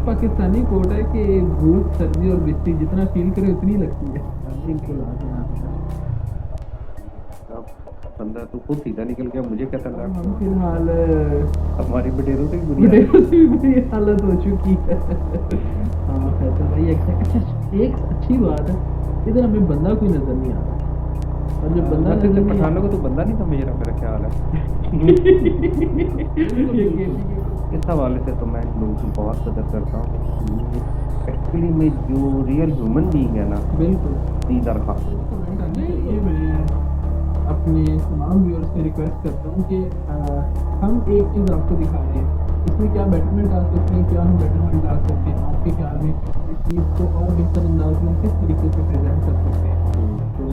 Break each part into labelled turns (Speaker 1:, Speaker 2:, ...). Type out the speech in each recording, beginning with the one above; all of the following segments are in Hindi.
Speaker 1: पाकिस्तानी कोट है कि भूख सर्दी और बिस्ती जितना फील करे उतनी लगती है। बिल्कुल
Speaker 2: अब बंदा तो खुद सीधा निकल गया, मुझे क्या करना।
Speaker 1: हम फिलहाल
Speaker 2: हमारी बटेरों से भी बुरी
Speaker 1: बुढ़े
Speaker 2: हालत
Speaker 1: की बुरी हालत हो चुकी है। हाँ फैसल भाई अच्छा एक अच्छी बात है, इधर हमें बंदा कोई नजर नहीं आ रहा, और जब बंदा
Speaker 2: वैसे
Speaker 1: नजर
Speaker 2: तो
Speaker 1: नहीं
Speaker 2: पठानों को तो बंदा नहीं समझ रहा, मेरा ख्याल है। इस हवाले से तो मैं इन लोगों की बहुत कदर करता हूँ। एक्चुअली में जो रियल ह्यूमन बीइंग है ना,
Speaker 1: बिल्कुल
Speaker 2: दीज आर खास।
Speaker 1: कमेंट आने चाहिए। मैं अपने तमाम व्यूअर्स से रिक्वेस्ट करता हूँ कि हम एक चीज़ आपको दिखा रहे हैं, इसमें क्या बेटरमेंट आ सकती है, क्या हम बेटरमेंट ला सकते हैं आपके ख्याल में, इस चीज़ को और बेहतर अंदाज में किस तरीके से प्रेजेंट कर सकते हैं। तो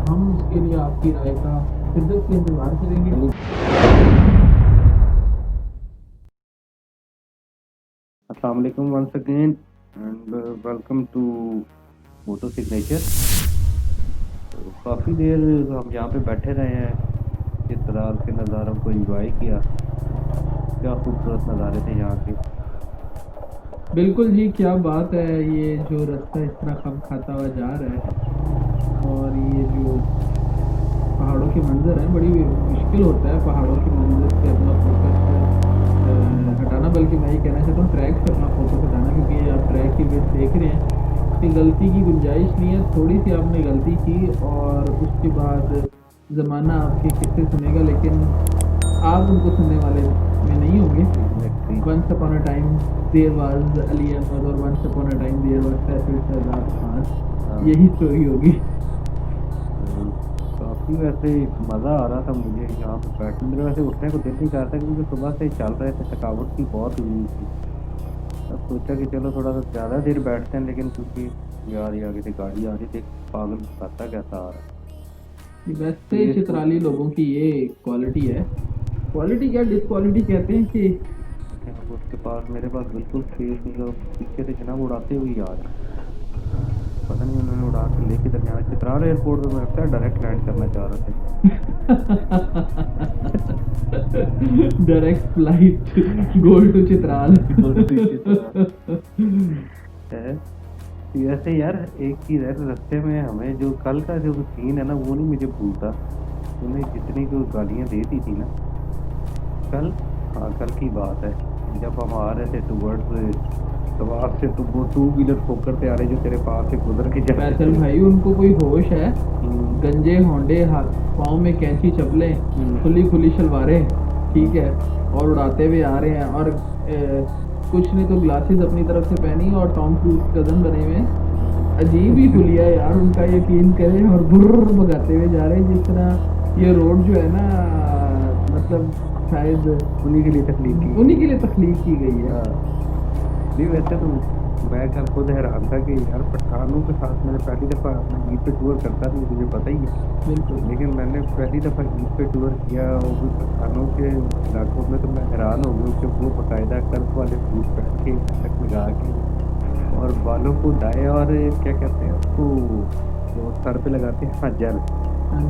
Speaker 1: हम उसके लिए आपकी राय का शिद्दत से इंतजार करेंगे।
Speaker 2: अस्सलाम वालेकुम once again and welcome to moto signature. तो काफ़ी देर हम यहाँ पे बैठे रहे हैं, चित्राल के नज़ारों को एंजॉय किया। क्या खूबसूरत नज़ारे थे यहाँ के।
Speaker 1: बिल्कुल जी, क्या बात है, ये जो रास्ता इस तरह खम खाता हुआ जा रहा है, और ये जो पहाड़ों के मंजर हैं, बड़ी मुश्किल होता है पहाड़ों के मंजर से अपना फोकस हटाना, बल्कि मैं ये कहना चाहता हूँ ट्रैक से अपना फोकस हटाना, क्योंकि आप ट्रैक की विड्थ देख रहे हैं कि गलती की गुंजाइश नहीं है। थोड़ी सी आपने गलती की और उसके बाद ज़माना आपके किस्से सुनेगा, लेकिन आप उनको सुनने वाले में नहीं होंगे। Once upon a time there was Ali Ahmed और once upon a time there was Safir Shahzad Khan, यही स्टोरी होगी।
Speaker 2: काफ़ी वैसे मज़ा आ रहा था मुझे यहाँ पे बैठने। मेरे वैसे उठने को दिल नहीं कर रहा था क्योंकि सुबह से ही चल रहे थे, थकावट भी बहुत हुई थी। अब सोचा कि चलो थोड़ा सा ज़्यादा देर बैठते हैं, लेकिन क्योंकि यार ये आगे से गाड़ी आ रही थी, पागल खाता कैसा आ रहा है। तो
Speaker 1: वैसे
Speaker 2: ये
Speaker 1: चित्राली लोगों की ये क्वालिटी है, क्वालिटी क्या डिसक्वालिटी कहते हैं कि
Speaker 2: अब उसके पास मेरे पास बिल्कुल स्पेस नहीं, और पीछे से जनाब उड़ाते हुए ही आ रहे हैं। पता नहीं उन्होंने उड़ा के लेके किधर जाना। चित्राल एयरपोर्ट पे मुझे लगता है डायरेक्ट लैंड करना चाह रहे
Speaker 1: डायरेक्ट फ्लाइट गोल टू चित्राल।
Speaker 2: थे। वैसे यार एक चीज़ है, रास्ते में हमें जो कल का जो सीन है ना, वो नहीं मुझे भूलता। उन्हें जितनी जो गालियाँ दे दी थी ना कल, हाँ कल की बात है, जब हम आ रहे थे टूवर्ड्स तवाब से, तो वो टू व्हीलर ठोकर से आ रहे जो तेरे पास से गुजर के जाते
Speaker 1: फैसल
Speaker 2: थे।
Speaker 1: भाई उनको कोई होश है, गंजे होंडे हाथ पाँव में कैंची चप्पलें, खुली खुली शलवारें, ठीक है, और उड़ाते हुए आ रहे हैं, और कुछ ने तो ग्लासेस अपनी तरफ से पहनी और टॉम क्रूज कदम बने हुए हैं। अजीब ही हुलिया है यार उनका, यकीन करें, और बुर्र भगाते हुए जा रहे हैं जिस तरह ये रोड जो है ना, मतलब शायद
Speaker 2: उन्हीं के लिए तकलीफ की
Speaker 1: उन्हीं के लिए तख्लीक की गई है।
Speaker 2: नहीं वैसे तो मैं कल खुद हैरान था कि यार पठानों के साथ मैंने पहली दफ़ा ईद पे टूर करता था, मुझे पता ही है,
Speaker 1: बिल्कुल
Speaker 2: लेकिन मैंने पहली दफ़ा ईद पे टूर किया वो भी पठानों के इलाकों में, तो मैं हैरान हो गया कि वो बाकायदा कर्फ वाले सूट पहन के तक लगा के और बालों को डाई और क्या कहते हैं उसको जो सर पे लगाते हैं, हाँ जेल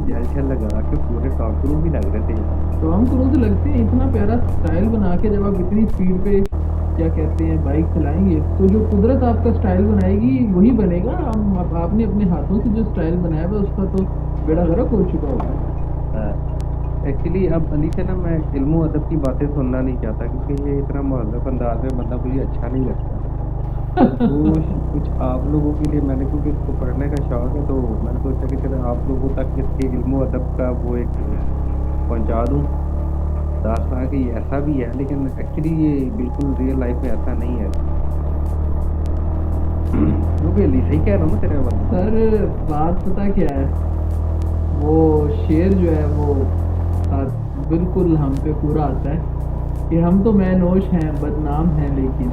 Speaker 2: जेल छल लगा के पूरे टॉकरू भी लग रहे थे यार।
Speaker 1: टॉम क्रूज लगते हैं, इतना प्यारा स्टाइल बना के जब आप इतनी स्पीड पे क्या कहते हैं बाइक चलाएंगे, तो जो कुदरत आपका स्टाइल बनाएगी वही बनेगा। आपने अपने हाथों से जो स्टाइल बनाया हुआ उसका तो बेड़ा गर्क हो चुका होगा।
Speaker 2: एक्चुअली अब अली से ना मैं इल्मो अदब की बातें सुनना नहीं चाहता, क्योंकि ये इतना महज़ब अंदाज में बंदा मुझे अच्छा नहीं लगता। तो कुछ आप लोगों के लिए मैंने, क्योंकि इसको पढ़ने का शौक है, तो मैंने सोचा कि चलो आप लोगों तक इसके इल्मो अदब का वो एक पहुंचा दूं दास्तान कि ये ऐसा भी है, लेकिन एक्चुअली ये बिल्कुल रियल लाइफ में ऐसा नहीं है। क्योंकि अली सही कह रहा हूँ ना तेरे बात।
Speaker 1: सर बात पता क्या है, वो शेर जो है वो बिल्कुल हम पे पूरा आता है कि हम तो मैनोश हैं बदनाम हैं, लेकिन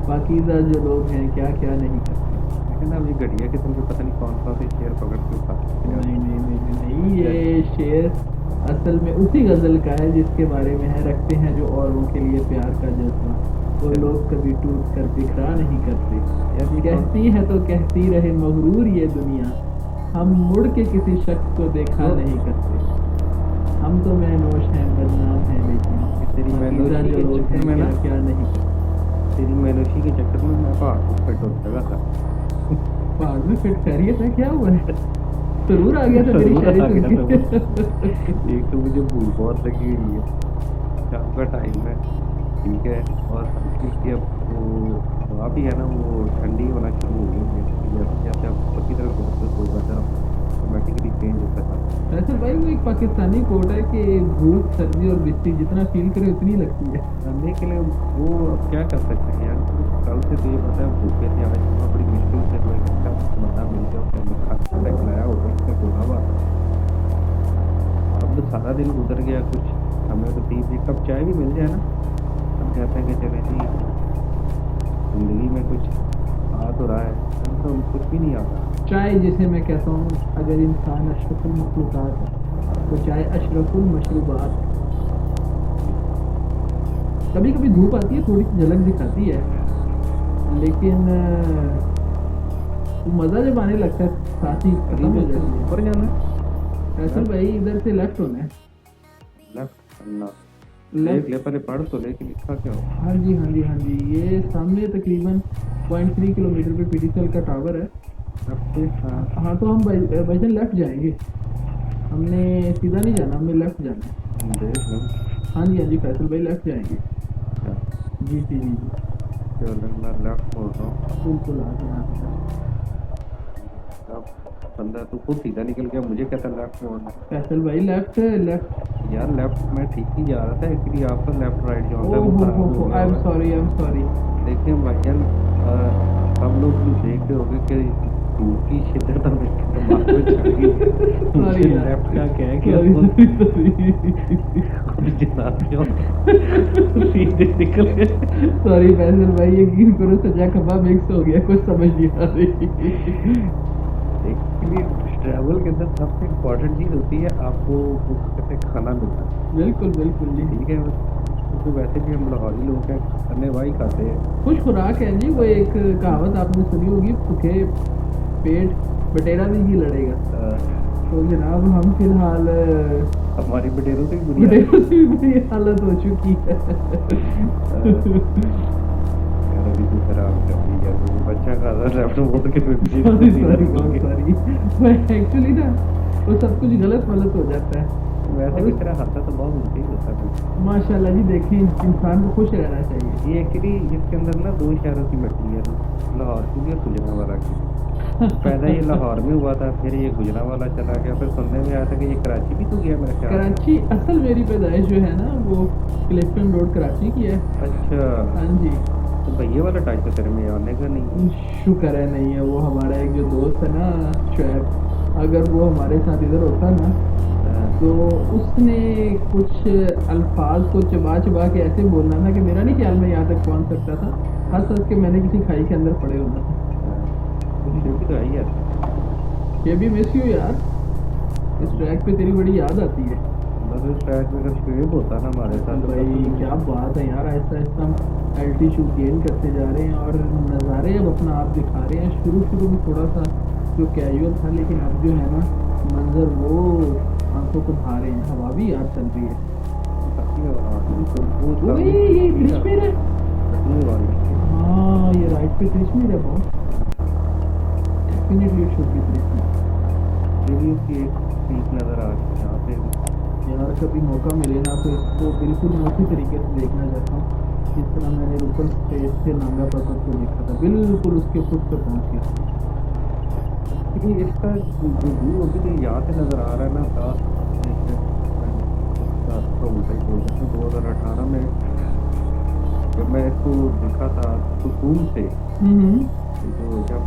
Speaker 1: पाकीज़ा जो लोग हैं क्या क्या नहीं करते।
Speaker 2: लेकिन अब ये घटिया किस्म के पता नहीं कौन सा से शेर पकड़ के उठाते हैं।
Speaker 1: नहीं नहीं नहीं नहीं, ये शेर असल में उसी गजल का है जिसके बारे में है, रखते हैं जो औरों के लिए प्यार का जज्बा, वो लोग कभी टूट कर बिखरा नहीं करते।
Speaker 2: यार ये
Speaker 1: कहती है तो कहती रहे मगरूर ये दुनिया, हम मुड़ के किसी शख्स को देखा नहीं करते। हम तो मैनोश हैं बदनाम हैं, लेकिन
Speaker 2: तेरी
Speaker 1: पाकीज़ा
Speaker 2: मैनोशी
Speaker 1: जो
Speaker 2: के
Speaker 1: लोग
Speaker 2: चक्कर
Speaker 1: हैं
Speaker 2: में ना
Speaker 1: क्या क्या नहीं करते।
Speaker 2: तेरी मायूसी के चक्कर में मैं पहाड़ को फिट हो लगा था।
Speaker 1: पहाड़ में फिट खैरियत है, क्या हुआ है? जरूर आ गया था मेरी
Speaker 2: जरूर
Speaker 1: शायरी
Speaker 2: आ गया
Speaker 1: सुन
Speaker 2: था
Speaker 1: के।
Speaker 2: मुझे। एक तो मुझे भूख बहुत लगी हुई है, शाम का टाइम है, ठीक है, और हल्की हल्की अब वो हवा भी है ना, वो ठंडी होना शुरू हो गई है, तो जैसे जैसे अब ऊपर की तरफ जाते तो वेदर ऑटोमेटिकली चेंज होता जाता है।
Speaker 1: फैसल भाई वो एक पाकिस्तानी कोट है कि भूख सर्दी और बिस्ती जितना फील करे उतनी लगती है।
Speaker 2: लेकिन वो अब क्या कर सकते हैं यार, कल से तो ये पता है भूखे थे, आज सुबह बड़ी मुश्किल से कोई अच्छा बंदा मिल गया, उसने हमें खाना वाना खिलाया, होटल से बोला हुआ था। अब सारा दिन गुजर गया, कुछ हमें तो 3 कप चाय भी मिल जाए ना, हम कहते हैं कि चले जी जिंदगी में कुछ आ तो रहा है, हम तो कुछ भी नहीं आता।
Speaker 1: चाय जिसे मैं कहता हूँ, अगर इंसान अशरफुल मखलूकात है तो चाय अशरफुल मशरूबात है। कभी कभी धूप आती है, थोड़ी सी झलक दिखाती है, लेकिन वो मज़ा जब आने लगता है साथ ही
Speaker 2: अभी
Speaker 1: खत्म हो
Speaker 2: मेरे को
Speaker 1: जाती है।
Speaker 2: ऊपर जाना है,
Speaker 1: फैसल भाई इधर से लेफ्ट होना है।
Speaker 2: लेफ्ट करना, देख
Speaker 1: लेफ्ट।
Speaker 2: ले पहले, पढ़ तो ले कि लिखा क्या हो।
Speaker 1: हाँ जी हाँ जी हाँ जी, ये सामने तकरीबन 0.3 किलोमीटर पे पीटीसीएल का टावर है।
Speaker 2: लेफ्ट पे, हाँ।
Speaker 1: हाँ तो हम भाईजान लेफ्ट जाएंगे, हमने सीधा नहीं जाना, हमें लेफ्ट जाना है।
Speaker 2: देख लो।
Speaker 1: हाँ जी फैसल भाई लेफ्ट जाएंगे।
Speaker 2: अच्छा,
Speaker 1: जी जी जी जी।
Speaker 2: चलो मैं लेफ्ट मोड़ रहा हूँ।
Speaker 1: बिल्कुल आगे आगे।
Speaker 2: अब बंदा तू खुद सीधा निकल गया, मुझे कहता लेफ्ट मोड़ना।
Speaker 1: फैसल भाई लेफ्ट लेफ्ट।
Speaker 2: यार लेफ्ट में ठीक ही जा रहा था, एक्चुअली आपका लेफ्ट राइट जो होता है
Speaker 1: ओ
Speaker 2: वो खराब हो
Speaker 1: हो
Speaker 2: गया
Speaker 1: आई एम
Speaker 2: हुआ है।
Speaker 1: Sorry I am sorry.
Speaker 2: देखिए भाईजान, सब लोग भी देख रहे होंगे कि धूप की शिद्दत अब इसके दिमाग में चढ़ गई है। मुझे
Speaker 1: सॉरी यार,
Speaker 2: लेफ्ट का कह के
Speaker 1: सॉरी
Speaker 2: खुद
Speaker 1: सॉरी सॉरी।
Speaker 2: खुद जनाते हो, सीधे निकल गए।
Speaker 1: सॉरी फैसल भाई, यकीन करो सजा खबा मिक्स हो गया, कुछ समझ नहीं आ रही।
Speaker 2: एक्चुअली ट्रैवल के अंदर सबसे इम्पोर्टेंट चीज़ होती है आपको वो कहते हैं खाना मिलना,
Speaker 1: बिल्कुल बिल्कुल जी।
Speaker 2: ठीक है। तो वैसे भी हम लाहौरी लोग हैं, खाने वही खाते हैं।
Speaker 1: खुश खुराक है जी, वो एक कहावत आपने सुनी होगी, भूखे पेट बटेरा भी ही लड़ेगा। तो जनाब हम फिलहाल
Speaker 2: हमारी बटेरों से भी बुरी हालत
Speaker 1: बटेरों से भी बुरी हालत हो चुकी है।
Speaker 2: यार, अभी तो खराब कर दी यार, वो बच्चा खा रहा लेफ्ट मोड़ के फिर मुझे
Speaker 1: सॉरी
Speaker 2: सीधा
Speaker 1: सॉरी
Speaker 2: निकल
Speaker 1: बहुत
Speaker 2: गया।
Speaker 1: सॉरी। मैं एक्चुअली ना वो सब कुछ गलत मलत हो जाता है।
Speaker 2: वैसे
Speaker 1: और
Speaker 2: भी तेरा हादसा तो बहुत उल्टे ही होता है।
Speaker 1: माशाल्लाह जी, देखें इंसान को खुश रहना चाहिए।
Speaker 2: ये एक्चुअली इसके अंदर ना दो शहरों की मिट्टी है, लाहौर की भी और गुजरांवाला की। पैदा ये लाहौर में हुआ था, फिर ये गुजरांवाला चला गया, फिर सुनने में आया था कि ये कराची भी तो गया मेरे ख्याल से।
Speaker 1: कराची असल मेरी पैदाइश जो है ना वो क्लिफ्टन रोड कराची की है।
Speaker 2: अच्छा,
Speaker 1: हाँ जी।
Speaker 2: तो भैया वाला टाइप तो तेरे में आने का नहीं।
Speaker 1: शुक्र है नहीं है, वो हमारा एक जो दोस्त है ना शुएब, अगर वो हमारे साथ इधर होता ना तो उसने कुछ अल्फाज को चबा चबा के ऐसे बोलना था कि मेरा नहीं ख्याल में यहाँ तक पहुँच सकता था, हंस हंस के मैंने किसी खाई के अंदर पड़े होना था।
Speaker 2: तो भी तो आई है।
Speaker 1: ये भी मिस यू यार, इस ट्रैक पे तेरी बड़ी याद आती है।
Speaker 2: मतलब शायद अगर शुएब होता ना हमारे साथ तो
Speaker 1: भाई
Speaker 2: तब
Speaker 1: क्या बात है यार, आहिस्ता आहिस्ता हम एल्टीट्यूड गेन करते जा रहे हैं और नज़ारे अब अपना आप दिखा रहे हैं। शुरू शुरू में थोड़ा सा जो कैजुअल था, लेकिन अब जो है ना मंजर वो आंखों को भा रहे हैं, हवा भी याद चल रही है।
Speaker 2: वो
Speaker 1: वो ये कश्मीर है।
Speaker 2: वाली
Speaker 1: हाँ ये राइट पे कश्मीर है, बहुत definitely should be Kashmir.
Speaker 2: Review की एक पीक नज़र आ रही है यहाँ पे।
Speaker 1: यार कभी मौका मिले ना तो इसको बिल्कुल मैं उसी तरीके से देखना चाहता हूँ जिस तरह मैंने रुपल स्पेस से नांगा पर्वत को देखा था, बिल्कुल उसके फुट पे पहुँच गया।
Speaker 2: लेकिन इसका जो व्यू अभी तो यहाँ से नज़र आ रहा है ना, तो उल्टा ही बोल सकते 2018 में जब मैं इसको देखा था सुकून से, तो जब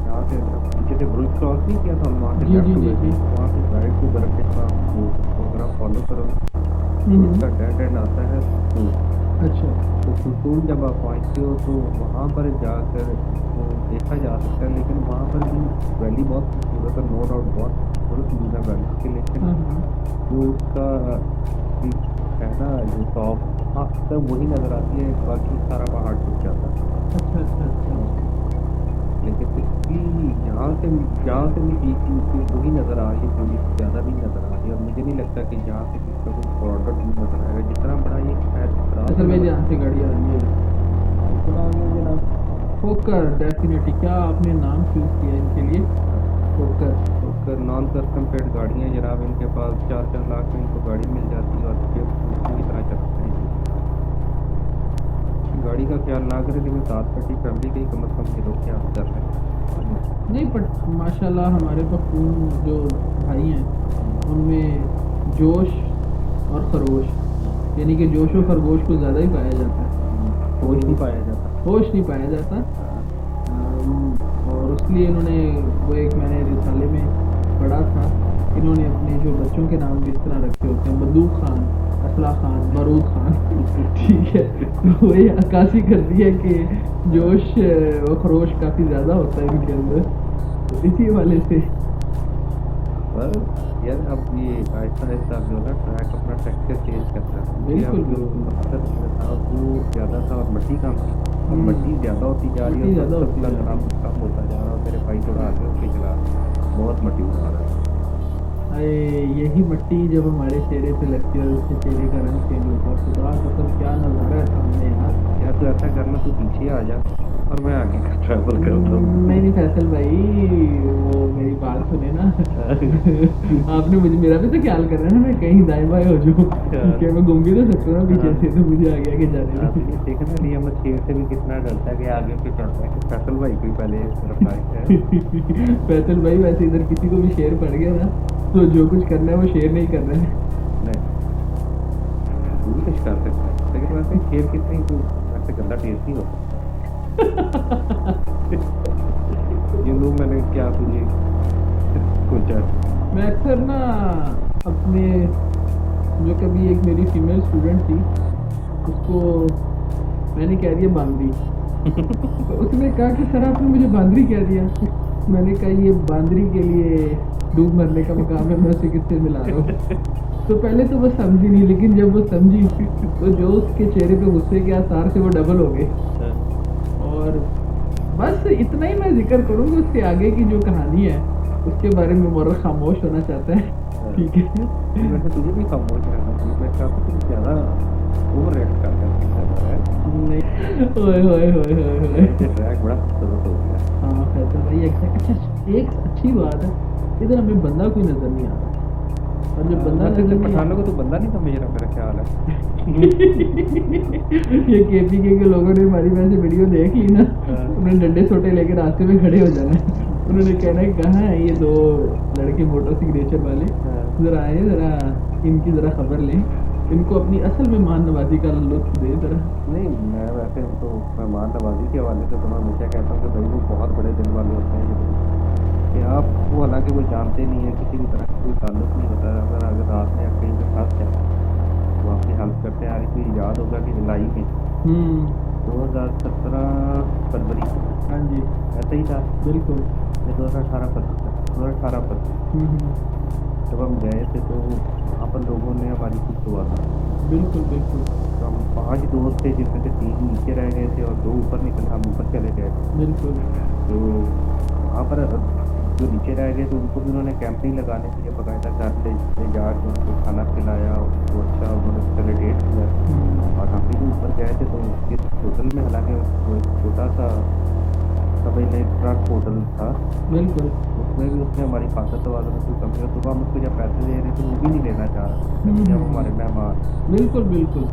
Speaker 2: यहाँ से पीछे से ब्रिज क्रॉस नहीं किया था, वहाँ से
Speaker 1: जी
Speaker 2: लेफ्ट
Speaker 1: जी
Speaker 2: हुए
Speaker 1: जी
Speaker 2: थे,
Speaker 1: जी।
Speaker 2: वहाँ से राइट को करके आप वो अगर आप फॉलो करो तो उसका डेड एंड आता है सुकून।
Speaker 1: अच्छा
Speaker 2: तो सुकून जब आप पहुँचते हो तो वहाँ पर जाकर वो देखा जा सकता है, लेकिन वहाँ पर भी वैली बहुत खूबसूरत है, नो डाउट बहुत खूबसूरत व्यू है वैली के, लेकिन जो उसका है ना जो टॉप हाँ तब वही नज़र आती है, बाकी सारा पहाड़ टूट जाता है।
Speaker 1: अच्छा अच्छा अच्छा।
Speaker 2: लेकिन इसकी यहाँ से भी पीक की वही नज़र आ रही है, थोड़ी ज़्यादा भी नज़र आ रही है, और मुझे नहीं लगता कि यहाँ से भी इसका कोई ब्रॉडर व्यू नज़र आएगा, जितना बड़ा ये शायद
Speaker 1: असल में
Speaker 2: नज़र
Speaker 1: ध्यान से गाड़ी आ रही है।
Speaker 2: सुना होंगे जनाब।
Speaker 1: फोकर, डेफिनेटली। क्या आपने नाम चूज किया इनके लिए, फोकर।
Speaker 2: तो नॉन कस्टम पेड गाड़ियाँ जनाब, इनके पास 4-4 लाख में इनको गाड़ी मिल जाती है और बेवकूफ़ों की तरह चलाते हैं जी। गाड़ी का ख्याल ना करें लेकिन साथ बैठी फैमिली का ही कम अज़ कम ये लोग ख्याल कर रहे हैं।
Speaker 1: नहीं, बट माशाल्लाह हमारे पख्तून जो भाई हैं उनमें जोश और खरोश, यानी कि जोश और खरगोश को ज़्यादा ही पाया जाता है,
Speaker 2: होश नहीं पाया जाता।
Speaker 1: होश नहीं पाया जाता। और इसलिए इन्होंने, वो एक मैंने रिसाले में पढ़ा था, इन्होंने अपने जो बच्चों के नाम भी इस तरह रखे होते हैं, बंदूक खान, असला खान, बारूद खान। ठीक है, तो वही अक्कासी कर दी है कि जोश और खरोश काफ़ी ज़्यादा होता है इनके अंदर, तो इसी वाले से।
Speaker 2: पर यार अब ये आहिस्ता आहिस्ता जो है ना ट्रैक अपना टेक्सचर चेंज करता है।
Speaker 1: बिल्कुल,
Speaker 2: अब जो
Speaker 1: बिल्कुल।
Speaker 2: मकसद था वो ज़्यादा था और मट्टी कम थी। अब
Speaker 1: हम्म,
Speaker 2: मट्टी ज़्यादा होती जा रही है
Speaker 1: मट्टी
Speaker 2: और
Speaker 1: ज़्यादा
Speaker 2: सब
Speaker 1: होती
Speaker 2: का
Speaker 1: जा रही
Speaker 2: जनाब
Speaker 1: है।
Speaker 2: कम होता जा रहा है और मेरे भाई थोड़ा आगे होके चला रहा है। बहुत मट्टी उड़ा रहा है।
Speaker 1: अरे यही मिट्टी जब हमारे चेहरे पे लगती है और उससे चेहरे का रंग चेंज होता है, खुदा कसम क्या नज़ारा है सामने यार।
Speaker 2: या तो ऐसा करना, तू पीछे आ जा और मैं आगे का ट्रैवल करता
Speaker 1: नहीं
Speaker 2: हूँ।
Speaker 1: नहीं फैसल भाई, वो मेरी बात सुने ना। आपने मुझे, मेरा भी तो ख्याल कर रहे हैं ना, मैं कहीं दाएं बाएं हो जाऊँ। क्या मैं घूम भी तो सकता हूँ ना पीछे से, तो मुझे आगे आगे जाने
Speaker 2: आप
Speaker 1: दे।
Speaker 2: ये देखना नियम शेर से भी कितना डरता है कि आगे पे चढ़ता है कि फैसल भाई कोई पहले तरफ आए है।
Speaker 1: फैसल भाई वैसे इधर किसी को भी शेर पड़ गया ना, तो जो कुछ करना है वो शेर नहीं कर रहा है।
Speaker 2: नहीं, तू भी कुछ कर सकता है लेकिन वैसे शेर कितनी तू वैसे गंदा टेस्ट नहीं होता। ये लोग मैंने क्या तुझे सोचा।
Speaker 1: मैं अक्सर ना अपने, जो कभी एक मेरी फीमेल स्टूडेंट थी, उसको मैंने कह दिया बांदरी, तो उसने कहा कि सर आपने मुझे बांदरी कह दिया। मैंने कहा ये बांदरी के लिए डूब मरने का मकाम है, मैं उसे किससे मिला रहा हूँ। तो पहले तो वो समझी नहीं, लेकिन जब वो समझी तो जो उसके चेहरे पे गुस्से के आसार थे वो डबल हो गए। और बस इतना ही मैं जिक्र करूंगा, उसके आगे की जो कहानी है उसके बारे में मोर खामोश होना चाहता है। ठीक है।
Speaker 2: वैसे तुझे भी खामोश रहना चाहिए, मैं चाहता हूँ तुम ज़्यादा ओवर रिएक्ट कर रहा है।
Speaker 1: नहीं, ओए होए होए होए होए।
Speaker 2: ये ट्रैक बड़ा खूबसूरत हो गया।
Speaker 1: हाँ फैसल भाई, अच्छा, एक अच्छी बात है, इधर हमें बंदा कोई नजर नहीं आ रहा, और जब बंदा
Speaker 2: वैसे
Speaker 1: नजर
Speaker 2: तो
Speaker 1: नहीं
Speaker 2: पठानों को तो बंदा नहीं समझ रहा मेरा ख्याल है।
Speaker 1: ये केपीके के लोगों ने हमारी वैसे वीडियो देख ली ना, उन्होंने डंडे सोटे लेके रास्ते में खड़े हो जाना है। उन्होंने कहना है कहाँ है ये दो लड़के मोटो सिग्नेचर वाले, जरा आए, जरा इनकी जरा खबर लें, इनको अपनी असल में मान नवाजी का लुत्फ दे जरा।
Speaker 2: नहीं, मैं वैसे तो मेहमान नवाजी के हवाले से तो मैं हमेशा कहता हूँ कि भाई वो बहुत बड़े दिल वाले होते हैं ये लोग। कि आप वो हालांकि वो जानते नहीं है, किसी भी तरह का कोई ताल्लुक नहीं होता है, अगर अगर रात में आप कहीं पे फंस जाए वो आपकी हेल्प करते हैं। यार कोई याद होगा कि जुलाई में
Speaker 1: हम्म।
Speaker 2: 2017 फरवरी
Speaker 1: हाँ जी।
Speaker 2: ऐसा ही था।
Speaker 1: बिल्कुल।
Speaker 2: ये 2018 फरवरी था, 2018 फरवरी
Speaker 1: हम्म।
Speaker 2: जब हम गए थे तो वहाँ पर लोगों ने हमारी कुछ दुआ की।
Speaker 1: बिल्कुल बिल्कुल।
Speaker 2: तो हम 5 दोस्त थे जिसमें से 3 नीचे रह गए थे और 2 ऊपर निकले, हम ऊपर चले गए।
Speaker 1: बिल्कुल।
Speaker 2: तो वहाँ पर जो नीचे रह गए तो उनको भी उन्होंने कैंपिंग लगाने के लिए बाकायदा घर ले जाके उनको खाना खिलाया, उनको अच्छा उन्होंने फैसिलिटेट किया। और हम भी जो ऊपर गए थे तो इस होटल में, हालांकि वो एक छोटा सा सब ट्रक होटल था,
Speaker 1: बिल्कुल।
Speaker 2: उसमें भी उसने हमारी खातर तवाज़ुन में कोई कमी हो तो हम उसको जब पैसे दे रहे थे वो भी नहीं लेना चाह रहा था कि हम हमारे मेहमान।
Speaker 1: बिल्कुल बिल्कुल।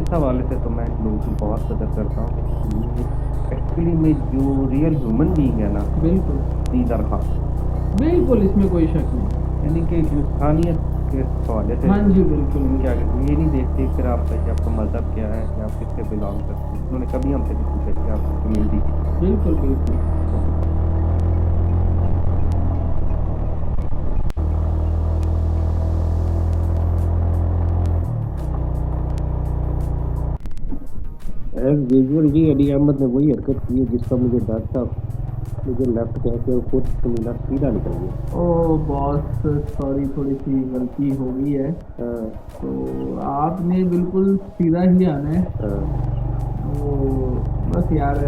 Speaker 2: इस हवाले से तो मैं इन लोगों की बहुत कदर करता हूँ कि एक्चुअली में जो रियल ह्यूमन बीइंग है ना,
Speaker 1: बिल्कुल
Speaker 2: दीदार खान,
Speaker 1: बिल्कुल, इसमें कोई शक नहीं।
Speaker 2: यानी कि इंसानियत के हवाले से
Speaker 1: हाँ जी, बिल्कुल
Speaker 2: उनके आगे
Speaker 1: बिल्कुल।
Speaker 2: वो ये नहीं देखते फिर आपका मज़हब क्या है या आप किससे बिलोंग करते हैं। उन्होंने कभी हमसे नहीं पूछा कि आपकी कम्युनिटी।
Speaker 1: बिल्कुल बिल्कुल।
Speaker 2: एज यूजुअल जी अली अहमद ने वही हरकत की है जिसका मुझे डर था। मुझे लेफ्ट कह के और खुद कमीना सीधा निकल गया।
Speaker 1: ओ बॉस, सॉरी, थोड़ी सी गलती हो गई है,
Speaker 2: हाँ,
Speaker 1: तो आपने बिल्कुल सीधा ही आना है।
Speaker 2: हाँ।
Speaker 1: वो बस यार,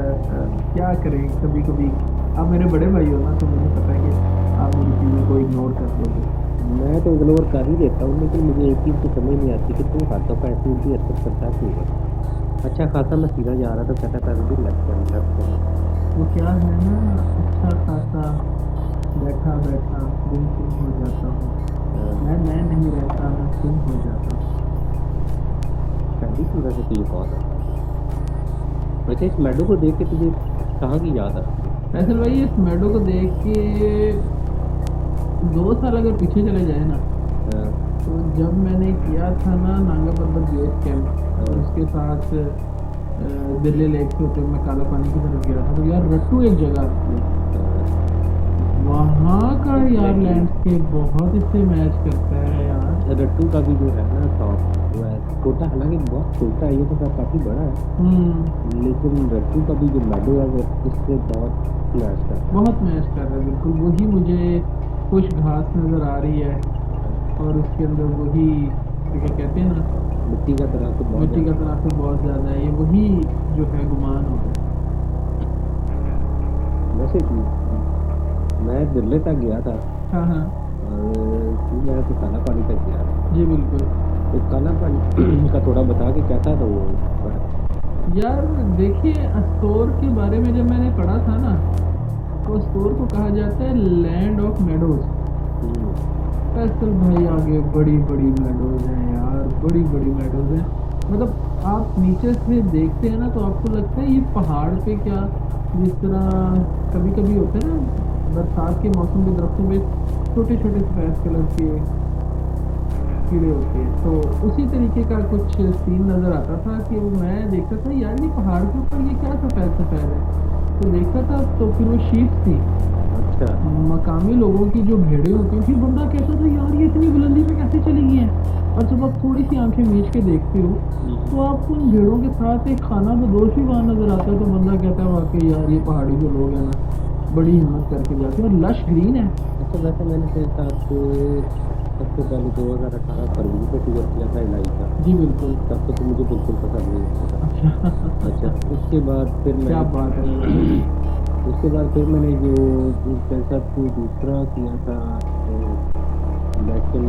Speaker 1: क्या करें, कभी कभी आप मेरे बड़े भाई हो ना, तो मुझे पता है कि आप मेरी चीज़ों को इग्नोर कर दोगे।
Speaker 2: मैं तो इग्नोर कर ही देता हूँ लेकिन मुझे एक चीज़ तो समझ नहीं आती कि तू हर दफ़ा ऐसी उल्टी हरकत करता क्यों है। अच्छा खासा मैं सीधा जा रहा था, कहता था भी लेफ्ट
Speaker 1: वो क्या है ना, अच्छा खासा बैठा बैठा गुमसुम हो जाता हूँ। मैं नहीं रहता, मैं तुम हो जाता हूँ।
Speaker 2: पहली सूरत से तो ये बहुत अच्छा है। वैसे इस मेडो को देख के तुझे कहाँ की याद आती है?
Speaker 1: फैसल भाई, इस मेडो को देख के 2 साल अगर पीछे चले जाए ना,
Speaker 2: हाँ,
Speaker 1: तो जब मैंने किया था ना नांगा पर्वत बेस कैंप और
Speaker 2: हाँ,
Speaker 1: उसके साथ दिल्ली लेक से होते हुए मैं काला पानी की तरफ गया था, तो यार रट्टू एक जगह आती है।
Speaker 2: हाँ,
Speaker 1: वहाँ का यार
Speaker 2: एग्जैक्टली।
Speaker 1: लैंडस्केप बहुत इससे मैच करता है यार।
Speaker 2: रट्टू का भी जो है ना टॉप, वो है छोटा, हालांकि बहुत छोटा है, ये तो सब काफी बड़ा है।
Speaker 1: हम्म।
Speaker 2: लेकिन रट्टू का भी जो मेडो है वो इससे बहुत मैच करता
Speaker 1: बहुत मैच कर रहा है, बिल्कुल वही मुझे कुछ घास नजर आ रही है
Speaker 2: है।
Speaker 1: और उसके अंदर वही तो क्या कहते हैं ना,
Speaker 2: मिट्टी का तरह तो बहुत
Speaker 1: मिट्टी का
Speaker 2: ज्यादा
Speaker 1: तनासुर बहुत ज्यादा है, ये वही जो है गुमान हो रहा है।
Speaker 2: है। वैसे मैं दिल्ली तक गया था,
Speaker 1: हाँ हाँ।
Speaker 2: और तू मैं तो काला पानी तक गया था।
Speaker 1: जी बिल्कुल।
Speaker 2: तो काला पानी का थोड़ा बता के कैसा था वो पर।
Speaker 1: यार देखिए, अस्तोर के बारे में जब मैंने पढ़ा था ना, तो अस्तोर को कहा जाता है लैंड ऑफ मेडोज।
Speaker 2: हम्म,
Speaker 1: फैसल भाई, आगे बड़ी बड़ी मेडोज हैं यार, बड़ी बड़ी मेडोज हैं। मतलब आप नीचे से देखते हैं ना, तो आपको लगता है ये पहाड़ पे क्या, जिस तरह कभी कभी होते हैं ना बरसात के मौसम के दरख्तों पे छोटे छोटे सफेद कलर के कीड़े होते हैं, तो उसी तरीके का कुछ सीन नजर आता था कि वो मैं देखता था यार ये पहाड़ के ऊपर ये क्या सफेद सफेद है। तो देखता था, तो फिर वो शीप थी,
Speaker 2: अच्छा।
Speaker 1: मकामी लोगों की जो भेड़ें होती हैं। फिर बंदा कहता था यार ये इतनी बुलंदी पे कैसे चली गई हैं। और जब आप थोड़ी सी आंखें मीच के देखते हो,
Speaker 2: हम्म,
Speaker 1: तो आपको उन भेड़ों के साथ एक खाना बदोश भी वहां नजर आता है, तो बंदा कहता है वाकई यार ये पहाड़ी जो लोग हैं ना, बड़ी हिम्मत करके जाते हैं, और लश ग्रीन है।
Speaker 2: अच्छा वैसे मैंने तेरे साथ सबसे पहले 2018 फरवरी को टूर किया था इलाही का।
Speaker 1: जी बिल्कुल।
Speaker 2: तब तो मुझे बिल्कुल पसंद नहीं आया था। अच्छा,
Speaker 1: अच्छा।
Speaker 2: उसके बाद फिर
Speaker 1: क्या
Speaker 2: मैंने
Speaker 1: बात है भाई।
Speaker 2: उसके बाद फिर मैंने जो तेरे साथ कोई दूसरा किया था बैक इन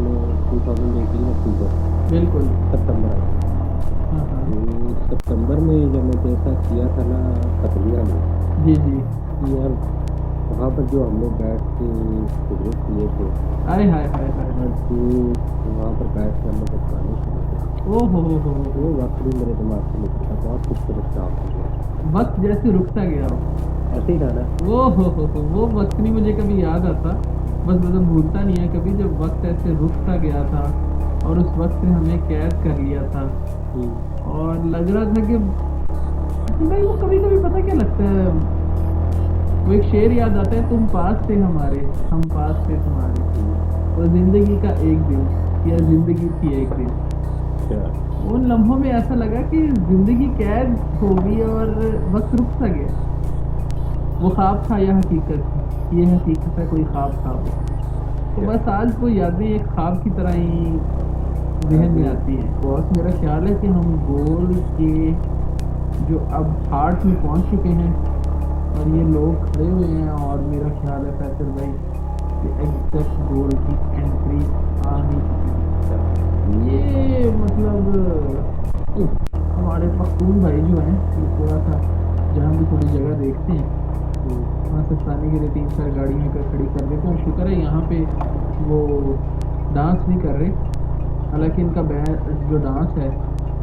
Speaker 2: 2018 अक्टूबर,
Speaker 1: बिल्कुल।
Speaker 2: सितंबर आई थिंक।
Speaker 1: हाँ हाँ।
Speaker 2: तो सितंबर में जब मैं तेरे साथ किया था ना पतलिया में,
Speaker 1: जी जी।
Speaker 2: यार वहाँ पर जो हम लोग बैठ के सिगरेट पिए थे,
Speaker 1: आय हाय हाय हाय
Speaker 2: और
Speaker 1: हाय।
Speaker 2: जो वहाँ पर बैठ के हम लोग जब गाने सुने थे,
Speaker 1: ओ हो।
Speaker 2: वो वक्त भी मेरे दिमाग से निकल गया, बहुत खूबसूरत था आपकी वो।
Speaker 1: वक्त जैसे रुकता गया हो।
Speaker 2: ऐसे ही था ना।
Speaker 1: ओ हो, वो वक्त नहीं मुझे कभी याद आता। बस मतलब भूलता नहीं है कभी, जब वक्त ऐसे रुकता गया था और उस वक्त ने हमें कैद कर लिया था।
Speaker 2: हम्म,
Speaker 1: और लग रहा था कि भाई, वो कभी कभी पता क्या लगता है, वो एक शेर याद आता है, तुम पास थे हमारे, हम पास थे तुम्हारे,
Speaker 2: हम्म,
Speaker 1: वो जिंदगी का एक दिन, या जिंदगी थी एक दिन।
Speaker 2: अच्छा।
Speaker 1: उन लम्हों में ऐसा लगा कि जिंदगी कैद हो गई और वक्त रुक सा गया। वो ख्वाब था या हकीकत थी, ये हकीकत है कोई ख्वाब था वो। तो
Speaker 2: क्या
Speaker 1: बस आज वो यादें एक ख्वाब की तरह ही जहन
Speaker 2: अभी।
Speaker 1: में आती हैं। बॉस, मेरा ख्याल है कि हम गोल के जो अब हार्ट में पहुंच चुके हैं, और ये लोग खड़े हुए हैं, और मेरा ख्याल है फैसल भाई कि एग्जैक्ट गोल की एंट्री आ ही चुकी है। ये मतलब हमारे पख्तून भाई जो हैं, ये थोड़ा सा जहाँ भी थोड़ी जगह देखते हैं,
Speaker 2: हम्म,
Speaker 1: वहाँ से पानी के लिए 3-4 गाड़ियाँ खड़ी कर देते हैं, और शुक्र है यहाँ पे वो डांस नहीं कर रहे। हालांकि इनका जो डांस है,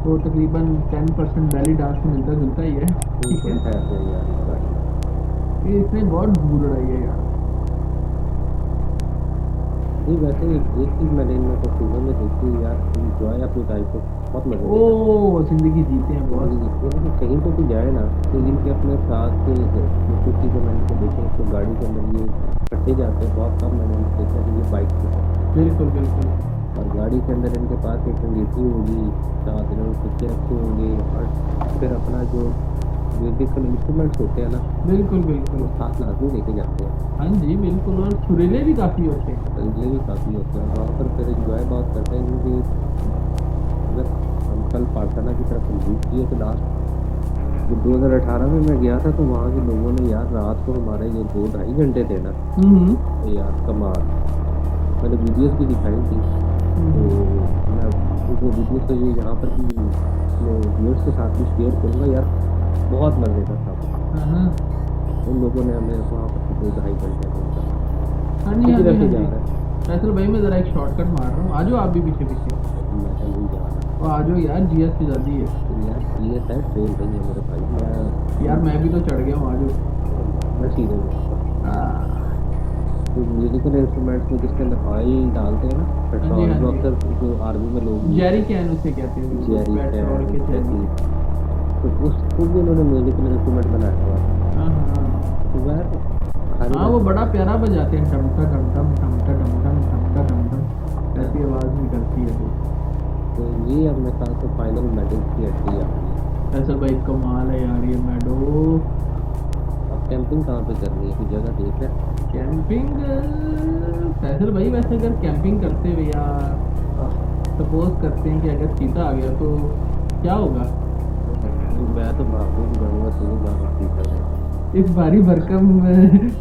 Speaker 1: वो तकरीबन 10% बैली डांस से मिलता जुलता ही है। ठीक
Speaker 2: बिल्कुल
Speaker 1: है।
Speaker 2: है तो यार इस गाड़ी में।
Speaker 1: ये इसने बहुत धूल उड़ाई है यार।
Speaker 2: नहीं वैसे एक चीज़ मैंने इनमें तस्वीरों में देखी है यार, इंजॉय अपनी लाइफ को बहुत मज़े से करते हैं।
Speaker 1: ओ जिंदगी जीते हैं
Speaker 2: जिंदगी
Speaker 1: बॉस।
Speaker 2: जीते हैं, लेकिन कहीं पे भी जाए ना, तो इनके अपने साथ जो कुछ चीज़ें मैंने इनको देखी हैं, तो गाड़ी के अंदर ये इकट्ठे जाते हैं, बहुत कम मैंने इनको देखा है कि ये बाइक पे जाते हैं।
Speaker 1: बिल्कुल बिल्कुल।
Speaker 2: और गाड़ी के अंदर इनके पास एक अंगीठी होगी, साथ इन्होंने सिक्के रखे होंगे, और फिर अपना जो म्यूजिकल इंस्ट्रूमेंट्स होते हैं ना,
Speaker 1: बिल्कुल बिल्कुल।
Speaker 2: वो साथ लाजमी लेके जाते हैं।
Speaker 1: हाँ जी बिल्कुल, और सुरीले भी काफी होते हैं।
Speaker 2: ये भी काफ़ी होते हैं, और वहाँ पर फिर इंजॉय बहुत करते हैं, क्योंकि अगर हम कल पार्थना की तरफ विजिट किए तो लास्ट जब 2018 में मैं गया था, तो वहाँ के लोगों ने यार रात को हमारे जो 2 ढाई घंटे थे ना,
Speaker 1: हम्म।
Speaker 2: तो यार कमाल। मैंने वीडियोस भी दिखाई थी, तो मैं वो वीडियोस तो ये यहाँ पर भी अपने व्यूअर्स के साथ भी शेयर करूँगा यार, बहुत मज़े का था वो।
Speaker 1: हाँ
Speaker 2: उन लोगों ने हमें वहाँ पर 2 ढाई घंटे में उतारा।
Speaker 1: हाँ जी, हाँ
Speaker 2: किसी
Speaker 1: जी,
Speaker 2: तरह
Speaker 1: हाँ
Speaker 2: से
Speaker 1: जी।
Speaker 2: जा रहा है,
Speaker 1: फैसल भाई मैं ज़रा एक शॉर्टकट मार रहा हूँ, आ जाओ आप भी पीछे पीछे।
Speaker 2: मैं तो नहीं जा रहा।
Speaker 1: और आ जाओ यार, जीएस की जल्दी है।
Speaker 2: तो यार जीएस है, ट्रेन नहीं है मेरे भाई,
Speaker 1: यार मैं भी तो चढ़ गया हूँ, आ जाओ।
Speaker 2: मैं सीधे जाऊँगा।
Speaker 1: हाँ
Speaker 2: तो म्यूजिकल इंस्ट्रूमेंट्स में जिसके अंदर ऑयल डालते हैं ना,
Speaker 1: हाँ जी,
Speaker 2: पेट्रोल
Speaker 1: हाँ
Speaker 2: जो
Speaker 1: जी।
Speaker 2: अक्सर जो आर्मी में लोग यूज
Speaker 1: जेरी
Speaker 2: करते
Speaker 1: कैन उसे कहते हैं,
Speaker 2: हैं,
Speaker 1: बिल्कुल
Speaker 2: जेरी
Speaker 1: पेट्रोल
Speaker 2: कैन
Speaker 1: के जेरी
Speaker 2: जैसी,
Speaker 1: कैन।
Speaker 2: तो उसको भी उन्होंने म्यूजिकल इंस्ट्रूमेंट बनाया हुआ था।
Speaker 1: हाँ हाँ
Speaker 2: तो यार खाली
Speaker 1: हाँ, वो
Speaker 2: रहता
Speaker 1: बड़ा
Speaker 2: है।
Speaker 1: प्यारा बजाते हैं, डमटा डमडम डमटा डमडम डमटा डमडम,
Speaker 2: हाँ,
Speaker 1: ऐसी आवाज निकलती है वो।
Speaker 2: तो ये अब मेरे ख्याल से फाइनल मेडल्स की एंट्री आ रही है।
Speaker 1: फैसल भाई कमाल है यार ये मेडो।
Speaker 2: अब कैंपिंग कहाँ पे करनी है, कोई जगह देख रहे हैं?
Speaker 1: कैंपिंग, फैसल भाई वैसे अगर कैंपिंग करते हुए या सपोज करते हैं कि अगर चीता आ गया तो क्या होगा?
Speaker 2: मैं तो भागू भी जाऊंगा, तुम्हें भागू ठीक कर देगा।
Speaker 1: इस भारी भरकम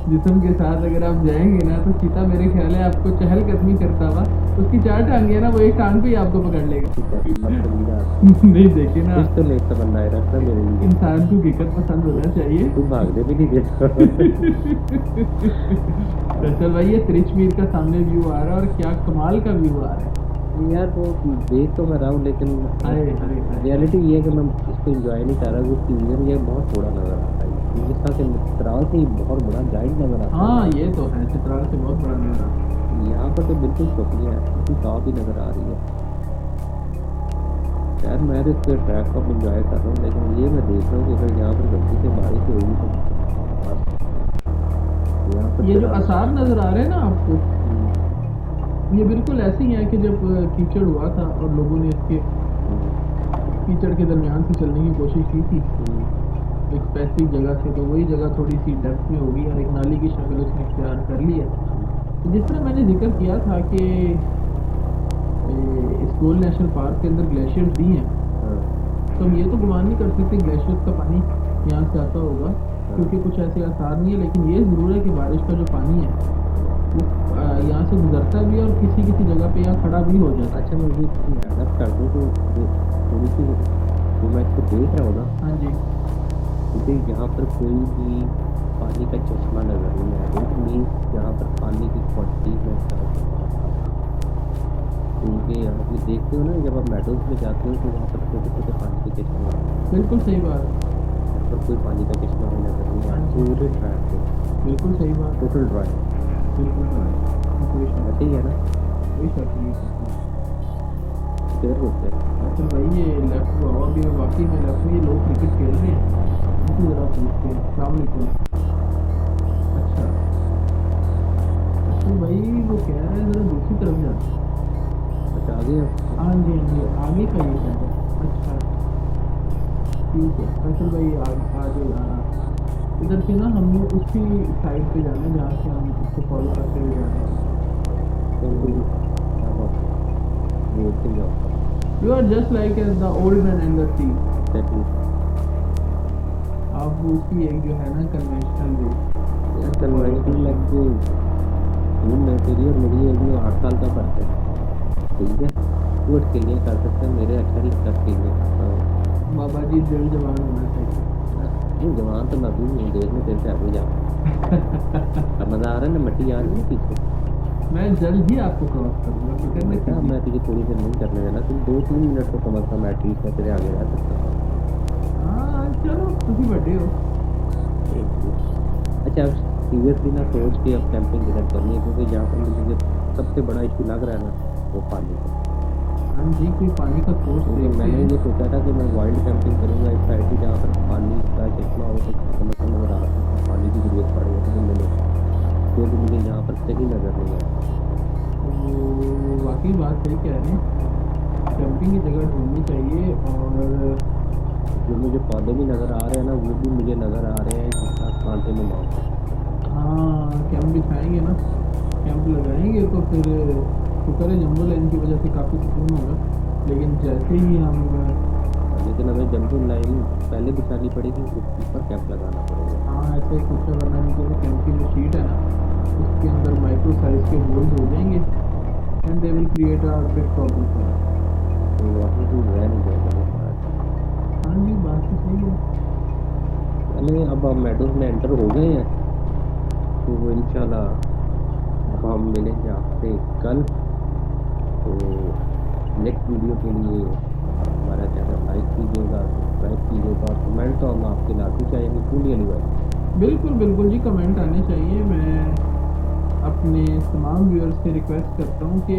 Speaker 1: जिस्म के साथ अगर आप जाएंगे ना, तो चीता मेरे ख्याल है आपको चहलकदमी करता हुआ, उसकी 4 टांगे है ना, वो एक टांग पे ही आपको पकड़ लेगा।
Speaker 2: ठीक है, बदतमीज
Speaker 1: नहीं देखे ना,
Speaker 2: कुछ तो लेकर बनाए रखना मेरे लिए।
Speaker 1: इंसान को हकीकत पसंद होना चाहिए।
Speaker 2: तू भागने भी नहीं देता।
Speaker 1: दरअसल भाई ये त्रिचवीर का सामने व्यू आ रहा है, और क्या कमाल का व्यू आ रहा है।
Speaker 2: यार वो देख तो मैं रहा हूँ, लेकिन
Speaker 1: हाय हाय हाय हाय।
Speaker 2: रियलिटी ये है कि मैं इसको एंजॉय नहीं कर रहा, क्योंकि विजन ये बहुत थोड़ा नजर आता है। जिस तरह से चित्राल से ही बहुत बड़ा जाइंट नजर आता है
Speaker 1: हाँ
Speaker 2: यहाँ
Speaker 1: ये
Speaker 2: पर,
Speaker 1: तो है, चित्राल से बहुत बड़ा नज़ारा।
Speaker 2: यहाँ पर तो बिल्कुल छोटी है, बिल्कुल टॉप ही नजर आ रही है। यार मैं तो इसके ट्रैक को एंजॉय कर रहा हूँ, लेकिन ये मैं देख रहा हूँ कि अगर यहाँ पर गलती से बारिश होगी तो बस यहाँ पर
Speaker 1: ये जो
Speaker 2: चढ़ाई।
Speaker 1: आसार नजर आ रहे हैं ना आपको,
Speaker 2: हम्म,
Speaker 1: ये बिल्कुल ऐसे ही है कि जब कीचड़ हुआ था और लोगों ने इसके कीचड़ के दरमियान से चलने की कोशिश की थी
Speaker 2: हम्म,
Speaker 1: एक स्पेसिफिक जगह से, तो वही जगह थोड़ी सी डेप्थ में होगी और एक नाली की शक्ल उसने इख्तियार कर ली है। तो जिस तरह मैंने जिक्र किया था कि स्कोल नेशनल पार्क के अंदर ग्लेशियर्स भी हैं,
Speaker 2: हाँ,
Speaker 1: तो हम ये तो गुमान नहीं कर सकते ग्लेशियर्स का पानी यहाँ से आता होगा,
Speaker 2: हाँ,
Speaker 1: क्योंकि कुछ ऐसे आसार नहीं है। लेकिन ये ज़रूर है कि बारिश का जो पानी है वो यहाँ से गुजरता भी है और किसी किसी जगह पे यहाँ खड़ा भी हो जाता है।
Speaker 2: अच्छा मैं भी एडअप कर दूँ तो थोड़ी सी जो मैं इसको देख रहा हूँ ना,
Speaker 1: हाँ जी।
Speaker 2: मुझे यहाँ पर कोई भी पानी का चश्मा नजर नहीं आया। इट मीन्स यहाँ पर पानी की क्वांटिटी में क्योंकि यहाँ पे देखते हो ना, जब आप मेडोज में जाते हो तो वहाँ पर छोटे छोटे पानी के चश्मे होते हैं।
Speaker 1: बिल्कुल सही बात।
Speaker 2: यहाँ पर कोई पानी का चश्मा हमें नजर नहीं
Speaker 1: हाँ
Speaker 2: आया,
Speaker 1: जी,
Speaker 2: पूरे ट्रैक पे
Speaker 1: बिल्कुल सही बात।
Speaker 2: Total dry.
Speaker 1: बिल्कुल right। कोई शक
Speaker 2: ऐसे ही है ना,
Speaker 1: कोई शक नहीं है।
Speaker 2: शेयर होते हैं।
Speaker 1: अच्छा भाई ये लेफ्ट को आओ, अभी वाकई में लेफ्ट में ये लोग क्रिकेट खेल रहे हैं, इनसे ज़रा पूछते हैं। अस्सलाम वालेकुम। अच्छा अच्छा भाई, वो कह रहे हैं ज़रा दूसरी तरफ जाना।
Speaker 2: अच्छा आगे हम।
Speaker 1: हाँ जी हाँ जी, आगे का ये कह रहे हैं। अच्छा ठीक है फैसल भाई, आगे आगे इधर से ना हमने उसी साइड पे जाना है जहाँ से हम इसको फॉलो करते हुए जा रहे हैं।
Speaker 2: क्या बात है, वो उठ जाओ।
Speaker 1: You are just like as the Old Man and the Sea.
Speaker 2: Exactly।
Speaker 1: आप उसकी एक जो है ना कन्वेंशनल वे
Speaker 2: यार
Speaker 1: उसको फॉलो
Speaker 2: कन्वेंशनल
Speaker 1: करते
Speaker 2: लाइफ
Speaker 1: हैं।
Speaker 2: को मैं तेरी और मेरी एज में 8 साल का फर्क है, ठीक है। तू अकेले कर सकता है, मेरे 18 अकेले। हाँ,
Speaker 1: बाबा जी दिल जवान होना चाहिए।
Speaker 2: नहीं जवान तो मैं भी हूँ, देख में तेरे से आगे जा। अब मजा आ रहा है ना, मट्टी आ रही है पीछे।
Speaker 1: मैं जल्द ही आपको क्रॉस करूंगा, फिक्र न
Speaker 2: बेटा
Speaker 1: कीजिए।
Speaker 2: मैं तुझे थोड़ी देर नहीं करने देना, तुम 2-3 मिनट तो कम अज कम एटलीस्ट मैं तेरे आगे रह सकता हूँ।
Speaker 1: हाँ चलो, तुम बड़े हो।
Speaker 2: अच्छा अब सीरियसली ना सोच के अब कैंपिंग किधर करनी है, क्योंकि यहाँ पर मुझे सबसे बड़ा इशू लग रहा है ना, वो पानी का।
Speaker 1: हाँ जी, कोई पानी का सोर्स
Speaker 2: क्योंकि
Speaker 1: देखते
Speaker 2: मैंने
Speaker 1: हैं।
Speaker 2: ये सोचा था कि मैं वाइल्ड कैंपिंग करूँगा इस साइड की, जहाँ पर पानी का चश्मा हो तो कम से कम अगर पानी की जरूरत पड़े तो मिले, क्योंकि मुझे यहाँ पर सही नज़र नहीं आता।
Speaker 1: तो वाकई बात सही कह रहे हैं, कैंपिंग की जगह ढूंढनी चाहिए। और
Speaker 2: जो मुझे पौधे भी नज़र आ रहे हैं ना, वो भी मुझे नज़र आ रहे हैं जिस तरह कांटे में माउंट।
Speaker 1: हाँ कैंप बिछाएंगे ना, कैंप लगाएंगे तो फिर शुक्र है जंबो लाइन की वजह से काफ़ी सुकून होगा। लेकिन जैसे ही हम
Speaker 2: लेकिन हमें जंगल लाइन पहले बिछानी पड़ेगी, उसके ऊपर कैंप लगाना पड़ेगा।
Speaker 1: हाँ ऐसे कुछ करना नहीं, तो कैंप की जो शीट है ना, उसके अंदर माइक्रो साइज के होल्स हो जाएंगे and they will create a big problem for us.
Speaker 2: तो वहाँ भी रह नहीं जाएगा।
Speaker 1: हाँ जी, बात तो सही है।
Speaker 2: चले अब हम मेडोज में एंटर हो गए हैं, तो इंशाल्लाह अब हम मिलेंगे आपसे कल। तो नेक्स्ट वीडियो के लिए आप हमारा चैनल लाइक कीजिएगा, सब्सक्राइब कीजिएगा, कमेंट तो हम आपके लाते चाहेंगे, क्यों नहीं अली भाई?
Speaker 1: बिल्कुल बिल्कुल जी, कमेंट आने चाहिए। मैं अपने तमाम व्यूअर्स से रिक्वेस्ट करता हूँ कि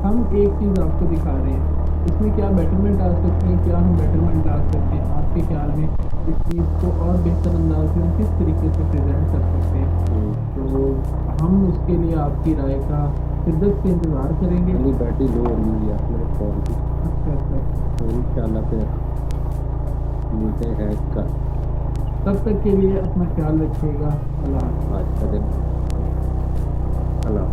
Speaker 1: हम एक चीज़ आपको दिखा रहे हैं, इसमें क्या बेटरमेंट आ सकती है, क्या हम बेटरमेंट ला सकते हैं आपके ख्याल में, इस चीज़ को और बेहतर अंदाज में हम किस तरीके से प्रेजेंट कर सकते हैं। तो हम उसके लिए आपकी राय का शिद्दत से इंतज़ार करेंगे।
Speaker 2: अली बैटरी लो हो रही है यार मेरे फ़ोन की।
Speaker 1: अच्छा अच्छा अच्छा।
Speaker 2: तो इंशाल्लाह फिर मिलते हैं कल।
Speaker 1: तब तक के लिए अपना ख्याल रखिएगा। अल्लाह हाफ़िज़।
Speaker 2: आज का दिन अल्लाह।